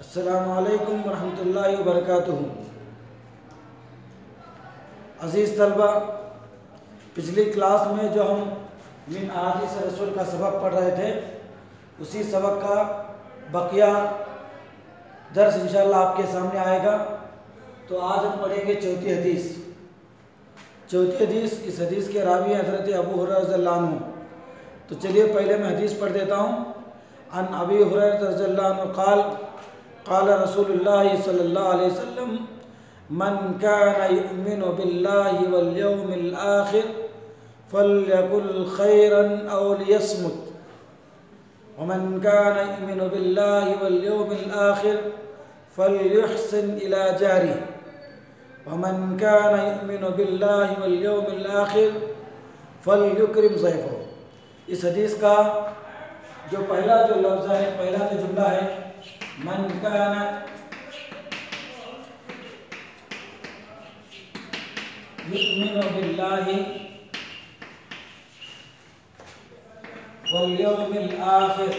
अस्सलामु अलैकुम वरहमतुल्लाहि वबरकातुहू। अज़ीज़ तलबा, पिछली क्लास में जो हम मिन अहादीस रसूल का सबक पढ़ रहे थे, उसी सबक का बकिया दर्स इंशाअल्लाह आपके सामने आएगा। तो आज हम पढ़ेंगे चौथी हदीस। चौथी हदीस, इस हदीस के रावी हैं हज़रत अबू हुरैरा रज़ियल्लाहु अन्हु। तो चलिए पहले मैं हदीस पढ़ देता हूँ। अन अबी हुरैरा रज़ियल्लाहु अन्हु क़ाल क़ाल रसूलुल्लाह सल्लल्लाहु अलैहि वसल्लम मन काना युमिनु बिल्लाहि वल यौमिल आखिर फल्यकुल खैरन औ लियस्मुत व मन काना युमिनु बिल्लाहि वल यौमिल आखिर फल्युहसिन इला जारिही व मन काना युमिनु बिल्लाहि वल यौमिल आखिर फल्युकरिम ज़ैफ़हू। इस हदीस का जो पहला जो लफ्ज़ है, पहला जो जुमला है, मन काना युमिनु बिल्लाहि वल यौमिल आखिर।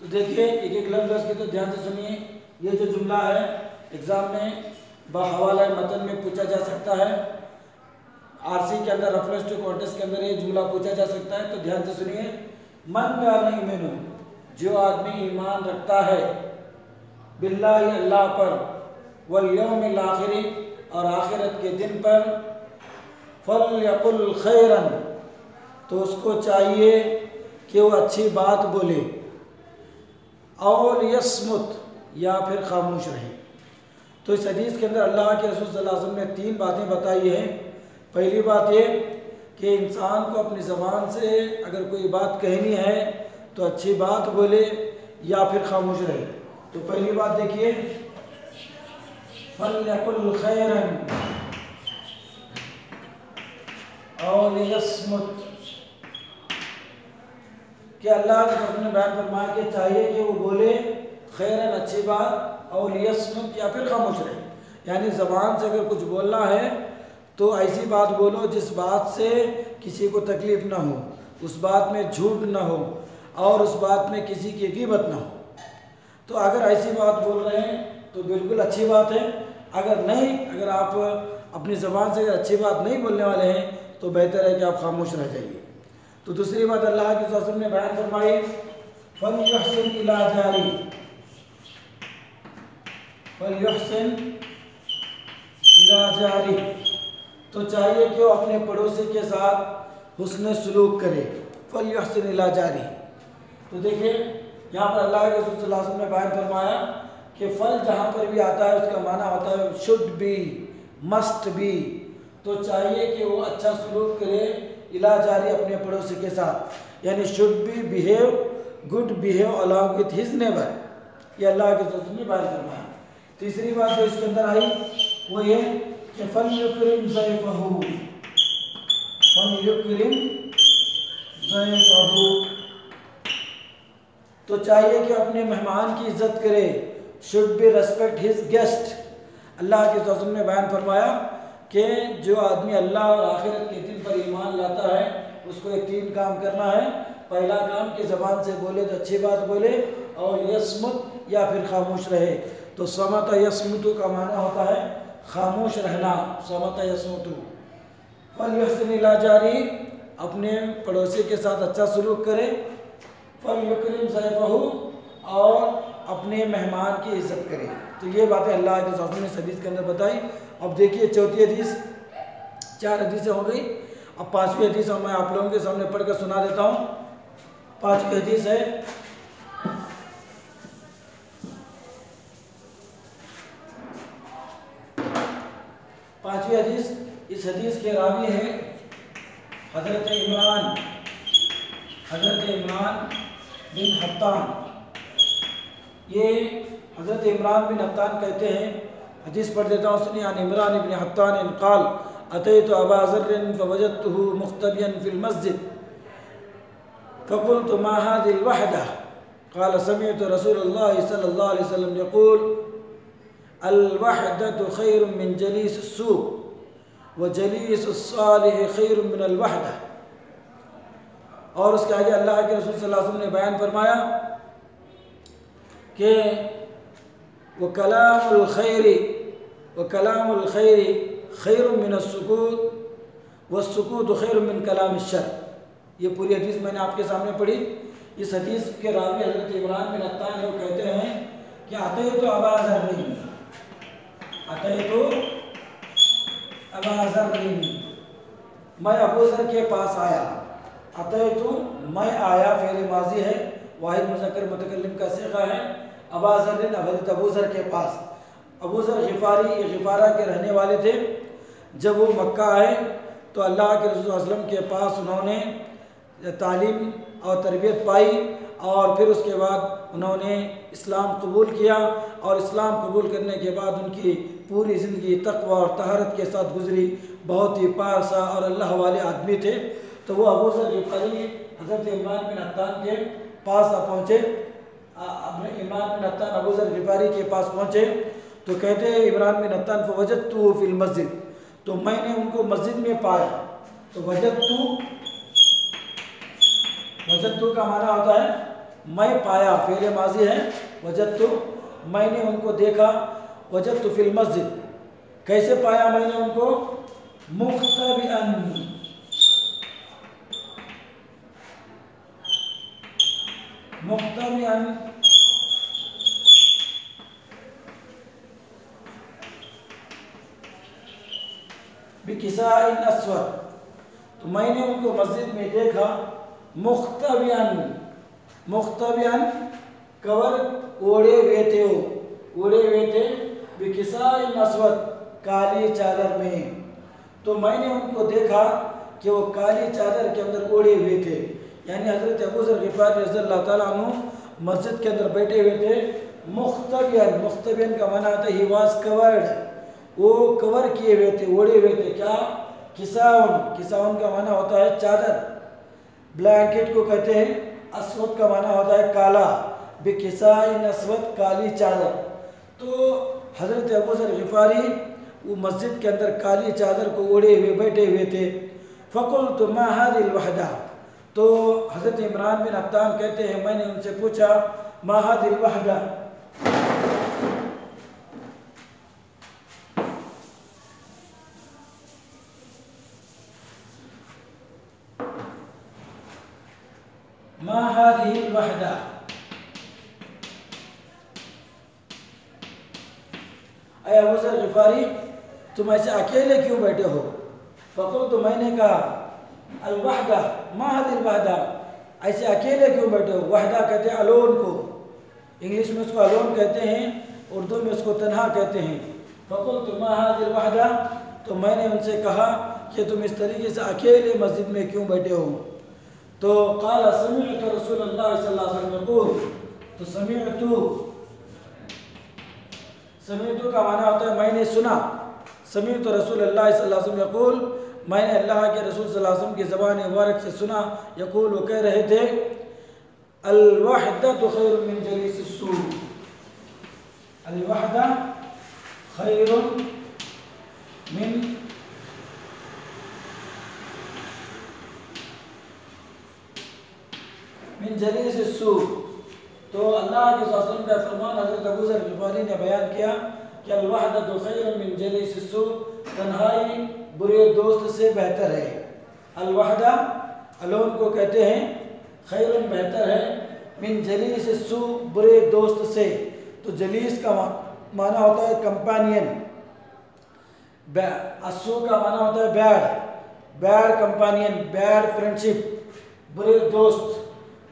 तो देखिए एक एक लफ्ज़ की तो ध्यान से सुनिए। ये जो जुमला है एग्जाम में बहवाला मतन में पूछा जा सकता है। आरसी के अंदर रेफरेंस टू कॉन्टेस्ट के अंदर ये जुमला पूछा जा सकता है। तो ध्यान से सुनिए। मन काना युमिनु, जो आदमी ईमान रखता है, बिल्लाहि अल्लाह पर, वल यौमिल आखिर और आखिरत के दिन पर, फल्यकुल खैरन, तो उसको चाहिए कि वो अच्छी बात बोले, और यस्मुत, या फिर खामोश रहे। तो इस हदीस के अंदर अल्लाह के रसूल सल्लल्लाहु अलैहि वसल्लम ने तीन बातें बताई हैं। पहली बात ये कि इंसान को अपनी ज़बान से अगर कोई बात कहनी है तो अच्छी बात बोले या फिर खामोश रहे। तो पहली बात देखिए, फल्यकुल खैरन और यस्मुत, कि अल्लाह के रसूल ने बयान फरमाया कि चाहिए कि वो बोले खैरन, अच्छी बात, और यस्मुत, या फिर खामोश रहे। यानी ज़बान से अगर कुछ बोलना है तो ऐसी बात बोलो जिस बात से किसी को तकलीफ़ ना हो, उस बात में झूठ ना हो और उस बात में किसी की ग़ीबत ना हो। तो अगर ऐसी बात बोल रहे हैं तो बिल्कुल अच्छी बात है। अगर नहीं, अगर आप अपनी ज़बान से अगर अच्छी बात नहीं बोलने वाले हैं तो बेहतर है कि आप खामोश रह जाइए। तो दूसरी बात अल्लाह के रसूल ने बयान फरमाई, फल्युहसिन इला जारी, फल्युहसिन इला जारी, तो चाहिए कि वो अपने पड़ोसी के साथ हुस्न सलूक करे। फल्युहसिन इला जारी, तो देखिए यहाँ पर अल्लाह के रसूल सल्लल्लाहु अलैहि वसल्लम ने बयान फरमाया कि फल जहाँ पर भी आता है उसका माना होता है शुड बी, मस्ट बी। तो चाहिए कि वो अच्छा सलूक करे इला जारी, अपने पड़ोसी के साथ, यानी should be behave good behave along with his neighbour. ये अल्लाह के रसूल ने बयान फरमाया। तीसरी बात जो इसके अंदर आई वो ये कि फल्युकरिम ज़ैफ़हू, फल्युकरिम ज़ैफ़हू, तो चाहिए कि अपने मेहमान की इज्जत करे। Should be respect his guest. Allah के रसूल ने बयान फरमाया कि जो आदमी अल्लाह और आखिरत के दिन पर ईमान लाता है उसको एक तीन काम करना है। पहला काम कि ज़बान से बोले तो अच्छी बात बोले, और यस्मुत, या फिर खामोश रहे। तो समत यस्मुतु का माना होता है खामोश रहना, समत यस्मुतु। फल्युहसिन इला जारी, अपने पड़ोसी के साथ अच्छा सलूक करे। फल्युकरिम ज़ैफ़हू, और अपने मेहमान की इज्जत करे। तो ये बातें अल्लाह के रसूल ने इस हदीस के अंदर बताई। अब देखिए चौथी हदीस, चार हदीसें हो गई। अब पांचवी हदीस मैं आप लोगों के सामने पढ़कर सुना देता हूँ। पांचवी हदीस है, पांचवी हदीस, इस हदीस के रावी हैं हज़रत इमरान बिन हत्तान। ये हज़रत इमरान बिन हत्तान कहते हैं, हदीस पढ़ देता हूँ, सुनिए। अन इमरान बिन हत्तान क़ाल अतैतु अबा ज़र्र फ़वजदतुहु मुख्तबियन फ़िल मस्जिद फ़क़ुल्तु मा हाज़िहिल वहदा क़ाल समिअतु रसूलल्लाह सल्लल्लाहु अलैहि वसल्लम यक़ूल अल वहदतु खैरुम मिन जलीसिस सूक़ व जलीसुस सालिह खैरुम मिनल वहदा। और उसके आगे अल्लाह के रसूल सल्लल्लाहु अलैहि वसल्लम ने बयान फरमाया कि व कलामुल खैरी खैरुम मिन अस्सुकूत व सुकूत खैरुम मिन कलाम शर। ये पूरी हदीस मैंने आपके सामने पढ़ी। इस हदीस के रावी हज़रत इमरान बिन अत्तान वो कहते हैं कि अतैतु अबा ज़र्रिन, अतैतु अबा ज़र्रिन, मैं अबू ज़र के पास आया। अतैतु मैं आया फ़ेल माजी है, वाहिद मुज़क्कर मुतकल्लिम का सीगा है। अबा ज़र्रिन हज़रत अबू ज़र के पास। अबू ज़र ग़िफ़ारी ये ग़िफ़ारा के रहने वाले थे। जब वो मक्का आए तो अल्लाह के रसूल सल्लल्लाहु अलैहि वसल्लम के पास उन्होंने तालीम और तरबियत पाई और फिर उसके बाद उन्होंने इस्लाम कबूल किया और इस्लाम कबूल करने के बाद उनकी पूरी ज़िंदगी तक़वा और तहरत के साथ गुजरी। बहुत ही पारसा और अल्लाह वाले आदमी थे। तो वो अबू ज़र ग़िफ़ारी हज़रत इमरान बिन अत्तान के पास पहुँचे। इमरान बिन अत्तान अबू ज़र ग़िफ़ारी के पास पहुँचे तो कहते हैं इमरान बिन अत्तान फ़वजदतु फ़िल मस्जिद, तो मैंने उनको मस्जिद में पाया। तो वजदतु का माना होता है मैं पाया, फ़ेल माजी है। वजदतु मैंने उनको देखा। वजदतु फ़िल मस्जिद, कैसे पाया मैंने उनको? मुख्तबिअन, मुख्तबिअन बिकिसाइन अस्वद, तो मैंने उनको मस्जिद में देखा। मुख्तबिअन, मुख्तबिअन कवर ओढ़े हुए थे, वो ओढ़े हुए थे। बिकिसाइन अस्वद, काली चादर में। तो मैंने उनको देखा कि वो काली चादर के अंदर ओढ़े हुए थे। यानी हज़रत अबू ज़र ग़िफ़ारी रज़ियल्लाहु ताला अन्हु मस्जिद के अंदर बैठे हुए थे। मुख्तबिअन, मुख्तबिअन का माना आता है ही वाज कवर्ड, वो कवर किए हुए थे, ओढ़े हुए थे। क्या? किसाउन, किसाउन का माना होता है चादर, ब्लैंकेट को कहते हैं। अस्वद का माना होता है काला, बिकिसाइन अस्वद, काली चादर। तो हज़रत अबू ज़र ग़िफ़ारी वो मस्जिद के अंदर काली चादर को ओढ़े हुए बैठे हुए थे। फ़क़ुल्तु मा हाज़िल वहदा, तो हज़रत इमरान बिन अत्तान कहते हैं मैंने उनसे पूछा मा हाज़िल वहदा, मा हाज़िल वहदा, अय अबू ज़र ग़िफ़ारी तुम ऐसे अकेले क्यों बैठे हो? फ़क़ुल्तु, मैंने कहा अल वहदा, मा हाज़िल वहदा, ऐसे अकेले क्यों बैठे हो? वहदा कहते हैं अलोन को, इंग्लिश में उसको अलोन कहते हैं, उर्दू में उसको तन्हा कहते हैं। फ़क़ुल्तु मा हाज़िल वहदा, तो मैंने उनसे कहा कि तुम इस तरीके से अकेले मस्जिद में क्यों बैठे हो? तो क़ाल समिअतु रसूलल्लाह सल्लल्लाहु अलैहि वसल्लम यक़ूल, तो समिअतु का माना होता है मैंने सुना। समिअतु रसूलल्लाह सल्लल्लाहु अलैहि वसल्लम यक़ूल, मैंने अल्लाह के रसूल सल्लल्लाहु अलैहि वसल्लम की ज़बान मुबारक से सुना। यक़ूल, वो कह रहे थे अल वहदतु खैरुम मिन जलीसिस्सू, अल वहदा खैरुम मिन जलीसिस्सू। तो अल्लाह के रसूल का फरमान हज़रत अबू ज़र ग़िफ़ारी ने बयान किया कि अल वहदतु खैरुम मिन जलीसिस्सू, तन्हाई बुरे दोस्त से बेहतर है। अल वहदा अलोन को कहते हैं, खैरुन बेहतर है, मिन जलीसिस्सू बुरे दोस्त से। तो जलीस का माना होता है कंपेनियन, अस्सू का माना होता है bad, bad companion, bad friendship, बुरे दोस्त।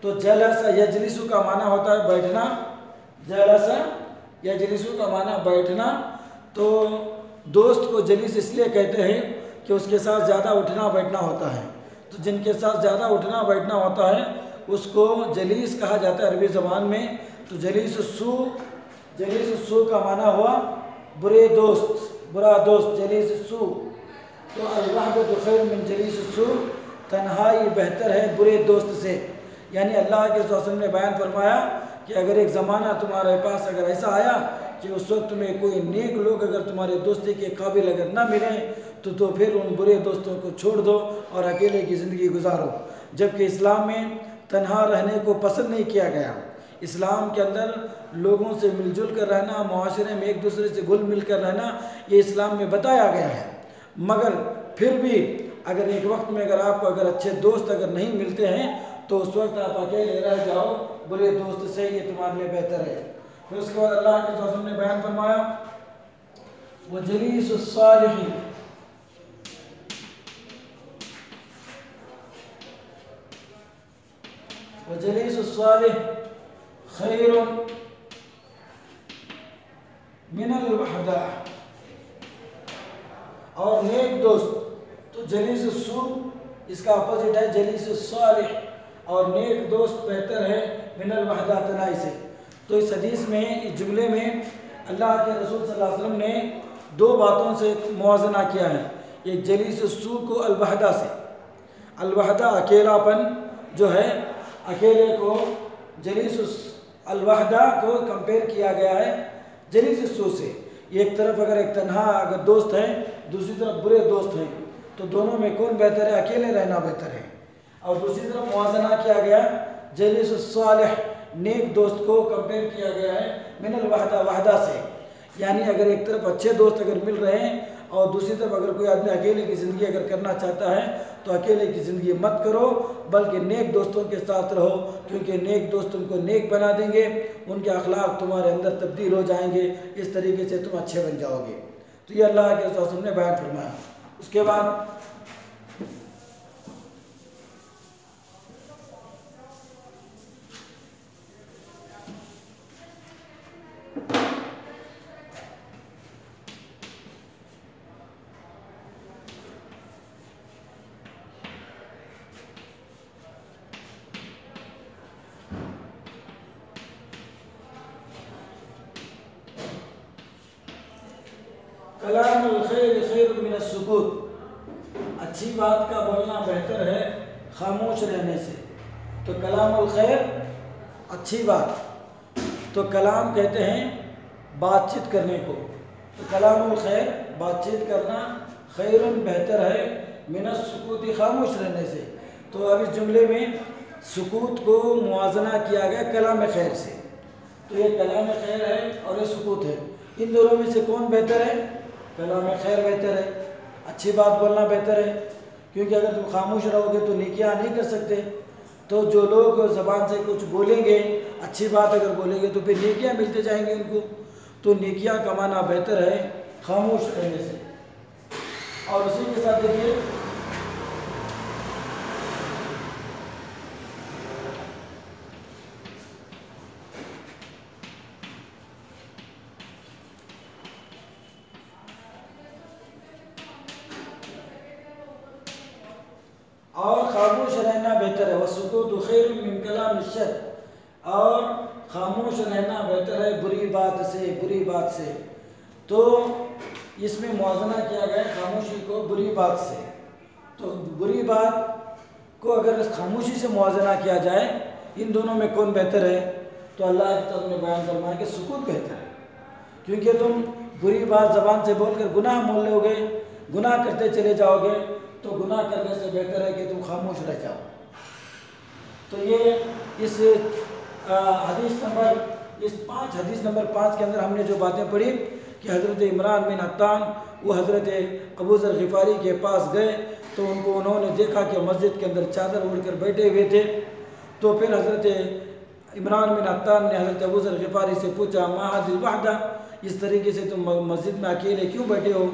तो जलसा यजलिसु का माना होता है बैठना, जलसा यजलिसु का माना बैठना। तो दोस्त को जलीस इसलिए कहते हैं कि उसके साथ ज़्यादा उठना बैठना होता है। तो जिनके साथ ज़्यादा उठना बैठना होता है उसको जलीस कहा जाता है अरबी ज़बान में। तो जलीसुस्सू का माना हुआ बुरे दोस्त, बुरा दोस्त, जलीसुस्सू। तो अल वहदतु खैरुम मिन जलीसिस्सू, तन्हाई बेहतर है बुरे दोस्त से। यानी अल्लाह के रसूल ने बयान फरमाया कि अगर एक ज़माना तुम्हारे पास अगर ऐसा आया कि उस वक्त में कोई नेक लोग अगर तुम्हारे दोस्ती के काबिल अगर ना मिलें तो फिर उन बुरे दोस्तों को छोड़ दो और अकेले की ज़िंदगी गुजारो। जबकि इस्लाम में तन्हा रहने को पसंद नहीं किया गया। इस्लाम के अंदर लोगों से मिलजुल कर रहना, मुआशरे में एक दूसरे से घुल मिल कर रहना, ये इस्लाम में बताया गया है। मगर फिर भी अगर एक वक्त में अगर आपको अगर अच्छे दोस्त अगर नहीं मिलते हैं तो उस वक्त आप अकेले रह जाओ बुरे दोस्त से, ये तुम्हारे लिए बेहतर है। फिर उसके बाद अल्लाह के रसूल ने बयान फरमाया वो जलीसुस सालिहीन, वो जलीसुस सालिह खैरुन मिनल वहदा, और नेक दोस्त, तो जलीसुस सू इसका अपोजिट है जलीसुस सालिह, और नेक दोस्त बेहतर है मिनल वहदा तनाई से। तो इस हदीस में, इस जुमले में अल्लाह के रसूल सल्लल्लाहु अलैहि वसल्लम ने दो बातों से मुआजना किया है। एक जलीसुस सू को अलवहदा से, अलवहदा अकेलापन जो है, अकेले को जलीसुस अलवहदा को कंपेयर किया गया है जलीसुस सू से। एक तरफ अगर एक तन्हा अगर दोस्त है, दूसरी तरफ बुरे दोस्त हैं, तो दोनों में कौन बेहतर है? अकेले रहना बेहतर है। और दूसरी तरफ मुआजना किया गया जलीसुस सालिह, नेक दोस्त को कंपेयर किया गया है मिनल वहदा, वहदा से। यानी अगर एक तरफ अच्छे दोस्त अगर मिल रहे हैं और दूसरी तरफ अगर कोई आदमी अकेले की ज़िंदगी अगर करना चाहता है तो अकेले की ज़िंदगी मत करो, बल्कि नेक दोस्तों के साथ रहो, क्योंकि नेक दोस्त तुमको नेक बना देंगे, उनके अखलाक तुम्हारे अंदर तब्दील हो जाएंगे, इस तरीके से तुम अच्छे बन जाओगे। तो ये अल्लाह के रसूल ने बयान फरमाया। उसके बाद कलामुल खैर खैरुम मिनस सुकूत, अच्छी बात का बोलना बेहतर है खामोश रहने से। तो कलामुल खैर अच्छी बात, तो कलाम कहते हैं बातचीत करने को, तो कलामुल खैर बातचीत करना, खैरुन बेहतर है मिनस सुकूत खामोश रहने से। तो अब इस जुमले में सुकूत को मुआजना किया गया कलाम खैर से। तो ये कलाम खैर है और ये सुकूत है, इन दोनों में से कौन बेहतर है? कलाम खैर बेहतर है, अच्छी बात बोलना बेहतर है, क्योंकि अगर तुम खामोश रहोगे तो नेकियां नहीं कर सकते। तो जो लोग ज़बान से कुछ बोलेंगे, अच्छी बात अगर बोलेंगे तो फिर नेकियां मिलते जाएंगे उनको। तो नेकियां कमाना बेहतर है खामोश रहने से। और उसी के साथ देखिए और खामोश रहना बेहतर है, वसुकूतु खैरुम मिन कलाम अश-शर, और खामोश रहना बेहतर है बुरी बात से, बुरी बात से। तो इसमें मुआजना किया गया खामोशी को बुरी बात से। तो बुरी बात को अगर खामोशी से मुआजना किया जाए, इन दोनों में कौन बेहतर है? तो अल्लाह की तरफ ने बयान फरमाया कि सुकूत बेहतर है, क्योंकि तुम बुरी बात ज़बान से बोलकर गुनाह मोल लोगे, गुनाह करते चले जाओगे, तो गुनाह करने से बेहतर है कि तुम खामोश रह जाओ। तो ये इस हदीस नंबर 5 के अंदर हमने जो बातें पढ़ी कि हज़रत इमरान बिन हत्तान वो हज़रत अबू ज़र ग़िफ़ारी के पास गए, तो उन्होंने देखा कि मस्जिद के अंदर चादर ओढ़कर बैठे हुए थे। तो फिर हज़रत इमरान बिन हत्तान ने हज़रत अबू ज़र ग़िफ़ारी से पूछा मा हाज़िल वहदा, इस तरीके से तुम मस्जिद में अकेले क्यों बैठे हो?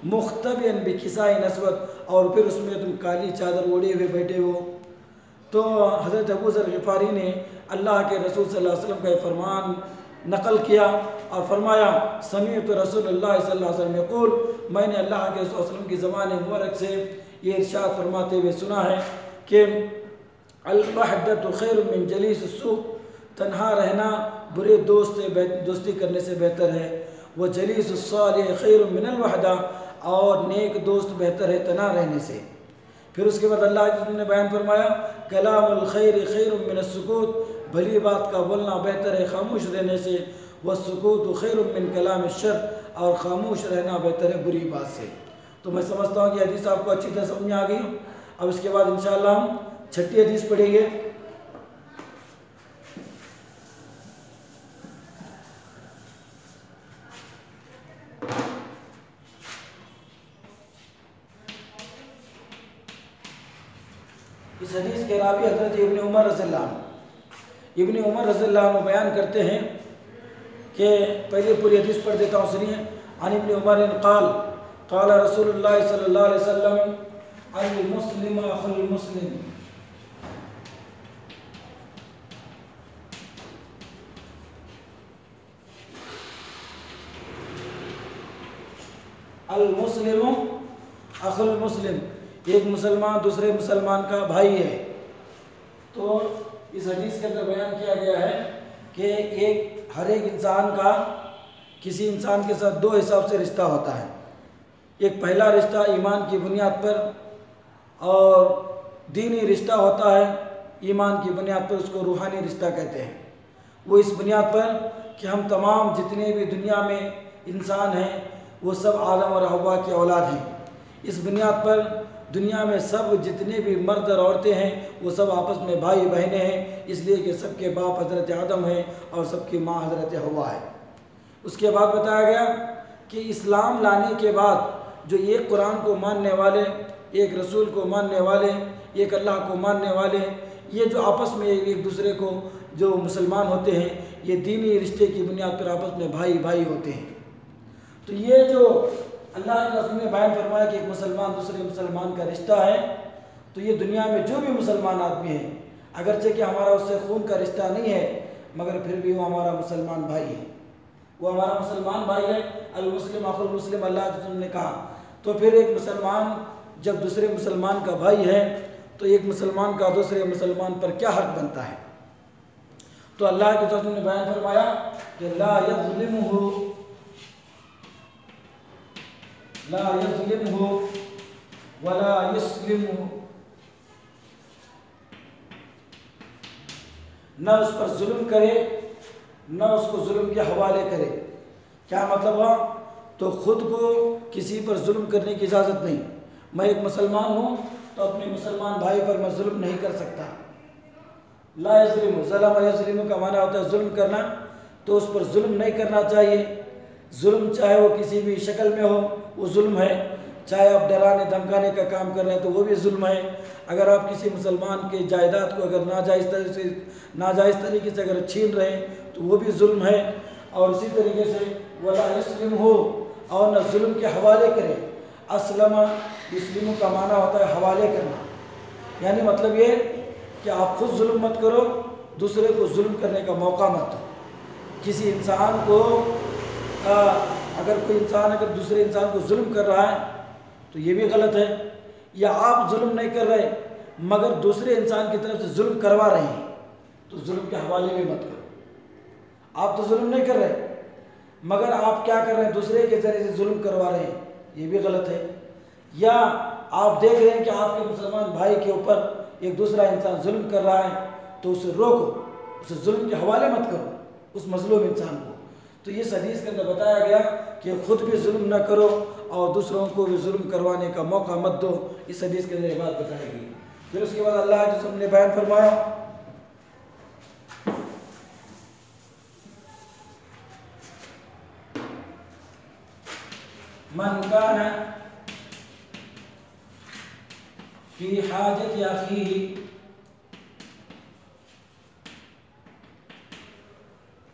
मुख्तबियन बिकिसाइन अस्वद, और फिर उसमें तुम काली चादर ओढ़े हुए बैठे हो। तो हज़रत अबू ज़र ग़िफ़ारी ने अल्लाह के रसूल सल्लल्लाहु अलैहि वसल्लम का फरमान नकल किया और फरमाया समीअतु रसूलुल्लाह सल्लल्लाहु अलैहि वसल्लम यक़ूल, मैंने अल्लाह के रसूल वसल्लम की ज़बान मुबारक से ये इरशाद फरमाते हुए सुना है कि अल-वहदतु खैरुम मिन जलीसिस सू, तन्हा रहना बुरे दोस्त से दोस्ती करने से बेहतर है। वह जलीसुस सालिह खैरुम मिनल वहदा, और नेक दोस्त बेहतर है तना रहने से। फिर उसके बाद अल्लाह ने बयान फरमाया कलामुल खैर खैरुम मिनस सुकूत, भली बात का बोलना बेहतर है खामोश रहने से। वह सुकूत खैरुम मिन कलाम अश-शर, और खामोश रहना बेहतर है बुरी बात से। तो मैं समझता हूँ कि हदीस आपको अच्छी तरह समझ में आ गई। अब इसके बाद इंशाअल्लाह हम 6ठी हदीस पढ़ेंगे। इस हदीस के रावी हज़रत इब्न उमर रज़ियल्लाहु अन्हु। इब्न उमर रज़ियल्लाहु अन्हु बयान करते हैं कि पहले पूरी हदीस पढ़ देता हूँ, सुनिए। अन इब्न उमर क़ाल क़ाल रसूलुल्लाह सल्लल्लाहु अलैहि वसल्लम अल मुस्लिम अखुल मुस्लिम। अल मुस्लिम अखुल मुस्लिम, एक मुसलमान दूसरे मुसलमान का भाई है। तो इस हदीस के अंदर बयान किया गया है कि हर एक इंसान का किसी इंसान के साथ दो हिसाब से रिश्ता होता है। एक पहला रिश्ता ईमान की बुनियाद पर और दीनी रिश्ता होता है ईमान की बुनियाद पर, उसको रूहानी रिश्ता कहते हैं। वो इस बुनियाद पर कि हम तमाम जितने भी दुनिया में इंसान हैं वो सब आदम और हव्वा की औलाद हैं। इस बुनियाद पर दुनिया में सब जितने भी मर्द और औरतें हैं वो सब आपस में भाई बहनें हैं, इसलिए कि सबके बाप हज़रत आदम है और सबकी माँ हज़रत हव्वा है। उसके बाद बताया गया कि इस्लाम लाने के बाद जो एक कुरान को मानने वाले, एक रसूल को मानने वाले, एक अल्लाह को मानने वाले, ये जो आपस में एक दूसरे को जो मुसलमान होते हैं, ये दीनी रिश्ते की बुनियाद पर आपस में भाई भाई होते हैं। तो ये जो अल्लाह के रसूल ने बयान फरमाया कि एक मुसलमान दूसरे मुसलमान का रिश्ता है, तो ये दुनिया में जो भी मुसलमान आदमी है, अगरचे कि हमारा उससे खून का रिश्ता नहीं है, मगर फिर भी वो हमारा मुसलमान भाई है, वो हमारा मुसलमान भाई है। अल मुस्लिम अखुल मुस्लिम, अल्लाह के रसूल ने कहा। तो फिर एक मुसलमान जब दूसरे मुसलमान का भाई है तो एक मुसलमान का दूसरे मुसलमान पर क्या हक बनता है। तो अल्लाह के रसूल ने बयान फरमाया कि ला यज़्लिमुहु वला युस्लिमुहु, न उस पर जुल्म करे न उसको जुल्म के हवाले करे। क्या मतलब हुआ? तो खुद को किसी पर जुल्म करने की इजाज़त नहीं। मैं एक मुसलमान हूँ तो अपने मुसलमान भाई पर मैं जुल्म नहीं कर सकता। ला यज़लिमु, ज़लम यज़लिमु का माना होता है जुल्म करना, तो उस पर जुल्म नहीं करना चाहिए। जुल्म चाहे वो किसी भी शक्ल में हो वो जुल्म है, चाहे आप डराने धमकाने का काम कर रहे हैं तो वो भी जुल्म है। अगर आप किसी मुसलमान के जायदाद को अगर नाजायज़ तरीके से अगर छीन रहे हैं तो वो भी जुल्म है। और इसी तरीके से वला युस्लिम हो, और न जुल्म के हवाले करे। अस्लमा युस्लिम का माना होता है हवाले करना, यानी मतलब ये कि आप खुद जुल्म मत करो, दूसरे को जुल्म करने का मौका मत दो। किसी इंसान को अगर कोई इंसान अगर दूसरे इंसान को जुल्म कर रहा है तो ये भी गलत है, या आप जुल्म नहीं कर रहे मगर दूसरे इंसान की तरफ से जुल्म करवा रहे हैं तो जुल्म के हवाले में मत करो। आप तो जुल्म नहीं कर रहे मगर आप क्या कर रहे हैं, दूसरे के जरिए से जुल्म करवा रहे हैं, ये भी गलत है। या आप देख रहे हैं कि आपके मुसलमान भाई के ऊपर एक दूसरा इंसान जुल्म कर रहा है तो उसे रोको, उसे जुल्म के हवाले मत करो उस मजलूम इंसान को। तो ये हदीस के अंदर बताया गया कि खुद भी जुल्म न करो और दूसरों को भी जुल्म करवाने का मौका मत दो। इस हदीस के अंदर ये बात बताई गई। फिर उसके बाद अल्लाह के रसूल ने बयान फरमाया मन काना फी हाजत अखीही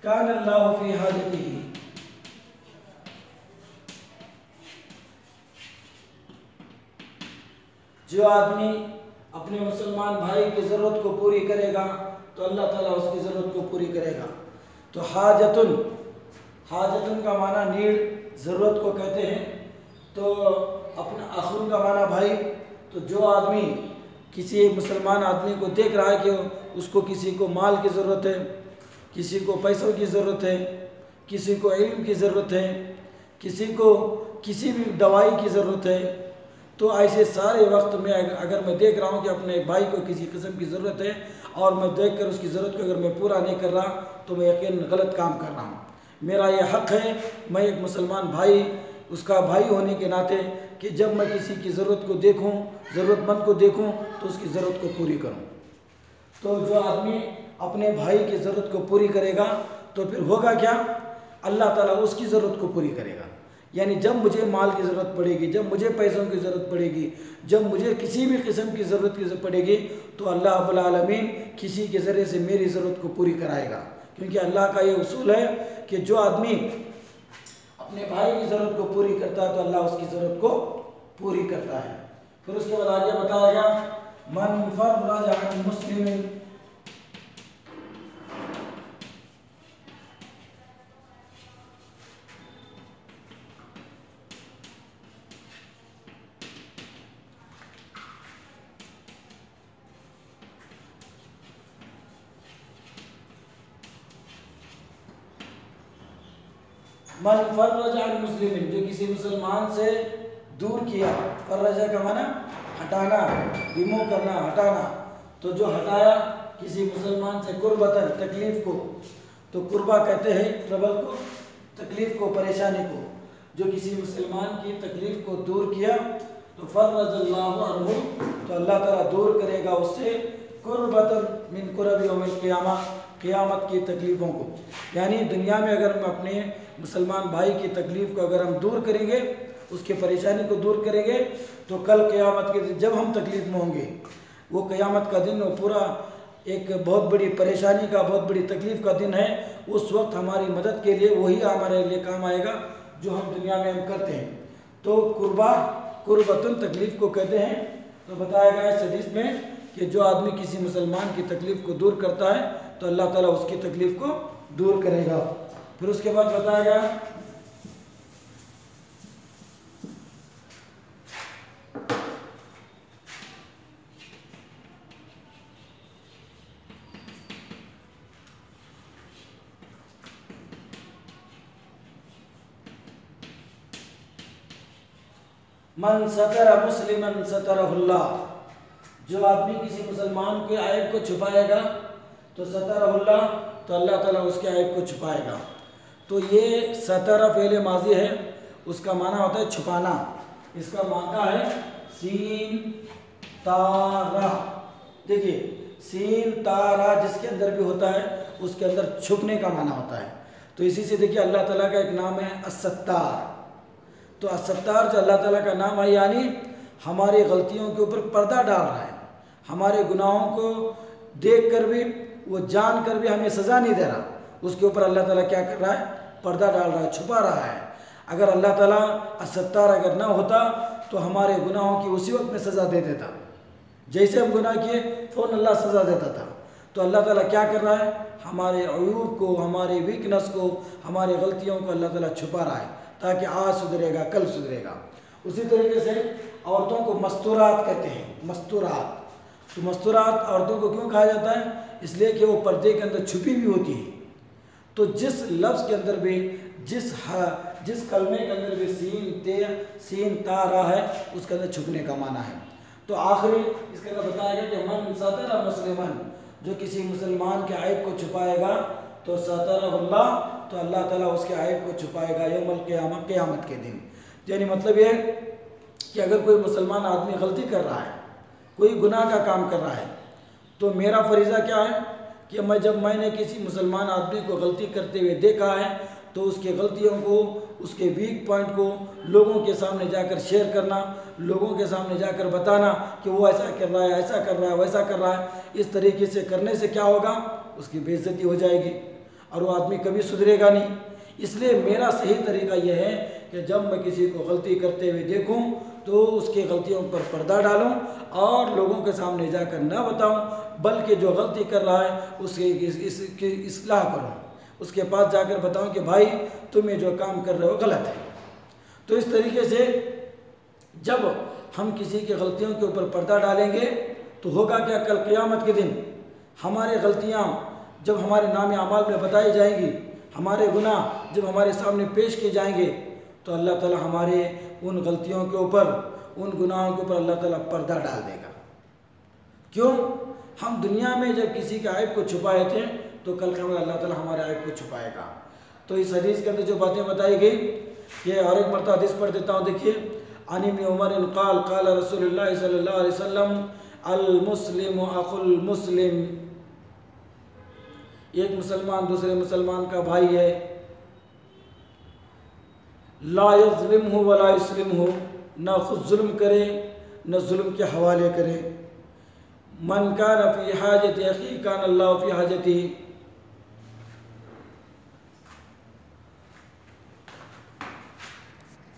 कान अल्लाहु फी हाजतिही। जो आदमी अपने मुसलमान भाई की ज़रूरत को पूरी करेगा तो अल्लाह ताला उसकी ज़रूरत को पूरी करेगा। तो हाजतुन, हाजतुन का माना नीड, ज़रूरत को कहते हैं। तो अपना अखुन का माना भाई। तो जो आदमी किसी मुसलमान आदमी को देख रहा है कि उसको किसी को माल की ज़रूरत है, किसी को पैसों की ज़रूरत है, किसी को इल्म की ज़रूरत है, किसी को किसी भी दवाई की ज़रूरत है, तो ऐसे सारे वक्त में अगर मैं देख रहा हूँ कि अपने भाई को किसी किस्म की ज़रूरत है और मैं देखकर उसकी ज़रूरत को अगर मैं पूरा नहीं कर रहा तो मैं यकीन गलत काम कर रहा हूँ। मेरा ये हक़ है, मैं एक मुसलमान भाई, उसका भाई होने के नाते, कि जब मैं किसी की ज़रूरत को देखूँ, ज़रूरतमंद को देखूँ तो उसकी ज़रूरत को पूरी करूँ। तो जो आदमी अपने भाई की ज़रूरत को पूरी करेगा तो फिर होगा क्या, अल्लाह ताला उसकी ज़रूरत को पूरी करेगा। यानी जब मुझे माल की ज़रूरत पड़ेगी, जब मुझे पैसों की ज़रूरत पड़ेगी, जब मुझे किसी भी किस्म की ज़रूरत पड़ेगी, तो अल्लाह रब्बुल आलमीन किसी के ज़रिए से मेरी ज़रूरत को पूरी कराएगा। क्योंकि अल्लाह का ये उसूल है कि जो आदमी अपने भाई की ज़रूरत को पूरी करता है तो अल्लाह उसकी ज़रूरत को पूरी करता है। फिर उसके बाद आगे बताया गया मन फर्रज अन मुस्लिमिन, मन फर्रज अन मुस्लिमिन, जो किसी मुसलमान से दूर किया, फर्रजा का माना हटाना, रिमूव करना, हटाना। तो जो हटाया किसी मुसलमान से कुर्बतन, तकलीफ को, तो कुर्बा कहते हैं ट्रबल को, तकलीफ को, परेशानी को। जो किसी मुसलमान की तकलीफ को दूर किया तो फर्रजल्लाहु अन्हु, तो अल्लाह ताला दूर करेगा उससे कुर्बतन मिन कुरबि यौमिल क़ियामा, क़ियामत की तकलीफ़ों को। यानी दुनिया में अगर हम अपने मुसलमान भाई की तकलीफ़ को अगर हम दूर करेंगे, उसकी परेशानी को दूर करेंगे, तो कल क़ियामत के दिन जब हम तकलीफ़ में होंगे, वो क़ियामत का दिन वो पूरा एक बहुत बड़ी परेशानी का, बहुत बड़ी तकलीफ़ का दिन है। उस वक्त हमारी मदद के लिए वही हमारे लिए काम आएगा जो हम दुनिया में हम करते हैं। तो कुर्बा, कुर्बतुन तकलीफ़ को कहते हैं। तो बताया गया इस हदीस में कि जो आदमी किसी मुसलमान की तकलीफ़ को दूर करता है तो अल्लाह ताला उसकी तकलीफ़ को दूर करेगा। फिर उसके बाद बताया गया मन सतरा मुस्लिमन सतरहुल्लाह, जो आदमी किसी मुसलमान के ऐब को छुपाएगा तो सतरहुल्लाह, तो अल्लाह ताला उसके ऐब को छुपाएगा। तो ये सतरा फ़ेल माजी है, उसका माना होता है छुपाना। इसका माना है सीन तारा। देखिए सीन तारा जिसके अंदर भी होता है उसके अंदर छुपने का माना होता है। तो इसी से देखिए अल्लाह ताला का एक नाम है अस्सत्तार। तो अस्सत्तार जो अल्लाह ताला का नाम है, यानी हमारी गलतियों के ऊपर पर्दा डाल रहा है, हमारे गुनाहों को देख कर भी, वो जान कर भी हमें सज़ा नहीं दे रहा, उसके ऊपर अल्लाह ताला क्या कर रहा है, पर्दा डाल रहा है, छुपा रहा है। अगर अल्लाह ताला अस्सत्तार अगर ना होता तो हमारे गुनाहों की उसी वक्त में सज़ा दे देता। जैसे हम गुनाह किए फ़ौरन अल्लाह सज़ा देता था। तो अल्लाह ताला क्या कर रहा है, हमारे अयूब को, हमारे वीकनेस को, हमारी गलतियों को अल्लाह ताला छुपा रहा है, ताकि आज सुधरेगा, कल सुधरेगा। उसी तरीके से औरतों को मस्तूरात कहते हैं, मस्तूरात। तो मस्तूरात औरतों को क्यों कहा जाता है, इसलिए कि वो पर्दे के अंदर छुपी हुई होती है। तो जिस लफ्ज़ के अंदर भी, जिस कलमे के अंदर भी सीन ता रहा है, उसके अंदर छुपने का माना है। तो आखिरी इसके अंदर बताया गया कि मन सतरा मुस्लिमन, जो किसी मुसलमान के ऐब को छुपाएगा तो सतरहुल्लाह, तो अल्लाह ताला उसके ऐब को छुपाएगा यौमुल क़ियामा, क़ियामत के दिन। यानी मतलब ये कि अगर कोई मुसलमान आदमी गलती कर रहा है, कोई गुनाह का काम कर रहा है, तो मेरा फरीज़ा क्या है कि मैंने किसी मुसलमान आदमी को गलती करते हुए देखा है तो उसकी गलतियों को, उसके वीक पॉइंट को लोगों के सामने जाकर शेयर करना, लोगों के सामने जाकर बताना कि वो ऐसा कर रहा है, ऐसा कर रहा है, वैसा कर रहा है। इस तरीके से करने से क्या होगा, उसकी बेइज्जती हो जाएगी और वो आदमी कभी सुधरेगा नहीं। इसलिए मेरा सही तरीका यह है कि जब मैं किसी को गलती करते हुए देखूं तो उसकी गलतियों पर पर्दा डालूं और लोगों के सामने जाकर ना बताऊं, बल्कि जो गलती कर रहा है उसकी इस्लाह करूं, उसके पास जाकर बताऊं कि भाई तुम ये जो काम कर रहे हो गलत है। तो इस तरीके से जब हम किसी की गलतियों के ऊपर पर्दा डालेंगे तो होगा क्या, कल क़ियामत के दिन हमारी गलतियां जब हमारे नाम अमाल में बताई जाएंगी, हमारे गुनाह जब हमारे सामने पेश किए जाएंगे, तो अल्लाह ताला हमारे उन गलतियों के ऊपर, उन गुनाहों के ऊपर अल्लाह ताला पर्दा डाल देगा। क्यों, हम दुनिया में जब किसी के ऐब को छुपाए थे तो कल क़यामत अल्लाह ताला हमारे ऐब को छुपाएगा। तो इस हदीस के अंदर जो बातें बताई गई, ये और एक मरतबा हदीस पढ़ देता हूँ। देखिए, अन इब्न उमर क़ाल क़ाल रसूलुल्लाह सल्लल्लाहु अलैहि वसल्लम अल मुस्लिम अखुल मुस्लिम, एक मुसलमान दूसरे मुसलमान का भाई है। ला यज़्लिम हो वला युस्लिम हो, न खुद जुल्म करे न जुल्म के हवाले करे। मन कान फ़ी हाजति अख़ी कान अल्लाहु फ़ी हाजतिही,